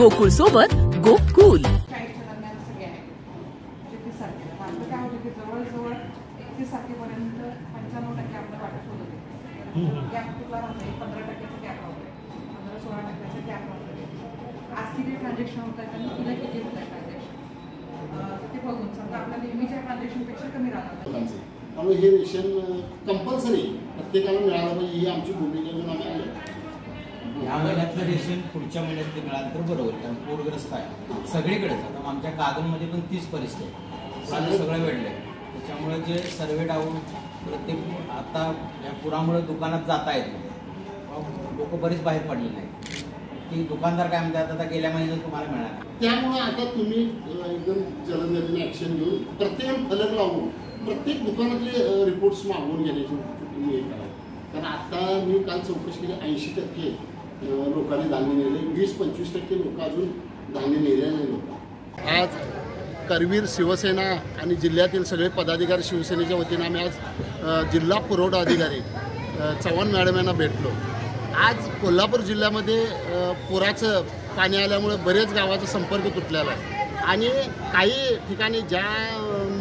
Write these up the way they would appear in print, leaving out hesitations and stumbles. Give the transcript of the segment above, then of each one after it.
गोकुळ सोबत गोकुल। आज किती ट्रान्झॅक्शन होत आहेत आणि उद्या किती होत आहेत ट्रान्झॅक्शन ते बघून समजा आपल्या नेहमीच्या ट्रान्झॅक्शनपेक्षा कमी राहणार। त्यामुळे हे रेशन कंपल्सरी प्रत्येकाला मिळालं पाहिजे ही आमची भूमिका घेऊन आम्ही आलो। या महिन्यातलं रेशन पुढच्या महिन्यात ते मिळालं तर बरोबर, कारण पूरग्रस्त आहे सगळीकडेच। आता आमच्या कागदमध्ये पण तीच परिस्थिती आहे, सगळं वेळलंय। त्याच्यामुळे जे सर्वे डाऊन प्रत्येक आता या पुरामुळे दुकानात जाता येत नाही, लोक बरीच बाहेर पडले नाही की दुकानदार काय म्हणतात आता गेल्या महिन्यात तुम्हाला मिळालं। त्यामुळे आता तुम्ही एकदम जलदगतीने ॲक्शन घेऊन प्रत्येक फलक लावून प्रत्येक दुकानातले रिपोर्ट्स मागवून घेण्याची तुम्ही हे करा। कारण आता मी काल चौकशी केली 80% लोकांनी धान्य नेले, 20-25% लोक अजून धान्य नेलेले नाही लोक। आज करवीर शिवसेना आणि जिल्ह्यातील सगळे पदाधिकारी शिवसेनेच्या वतीने आम्ही आज जिल्हा पुरवठा अधिकारी चव्हाण मॅडम यांना भेटलो। आज कोल्हापूर जिल्ह्यामध्ये पुराचं पाणी आल्यामुळे बरेच गावाचा संपर्क तुटलेला आहे आणि काही ठिकाणी ज्या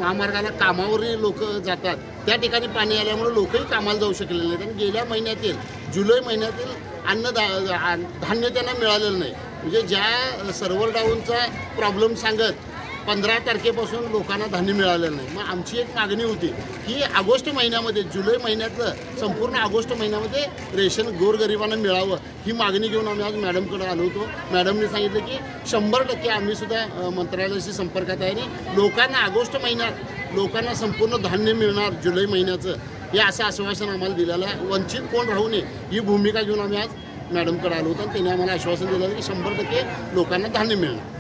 महामार्गाला कामावरील लोक जातात त्या ठिकाणी पाणी आल्यामुळे लोकही कामाला जाऊ शकलेले नाहीत आणि गेल्या महिन्यातील जुलै महिन्यातील धान्य त्यांना मिळालेलं नाही। म्हणजे ज्या सर्व्हर डाऊनचा प्रॉब्लेम सांगत 15 तारखेपासून लोकांना धान्य मिळालेलं नाही। मग आमची एक मागणी होती की ऑगस्ट महिन्यामध्ये, जुलै महिन्यातलं संपूर्ण ऑगस्ट महिन्यामध्ये रेशन गोरगरिबांना मिळावं ही मागणी घेऊन आम्ही आज मॅडमकडे आलो होतो। मॅडमने सांगितलं की 100% आम्ही सुद्धा मंत्रालयाशी संपर्कात आहे आणि लोकांना ऑगस्ट महिन्यात लोकांना संपूर्ण धान्य मिळणार जुलै महिन्याचं हे असं आश्वासन आम्हाला दिलेलं आहे। वंचित कोण राहू नये ही भूमिका घेऊन आम्ही आज मॅडमकडे आलो होतो आणि त्यांनी आम्हाला आश्वासन दिलं की 100% लोकांना धान्य मिळणार।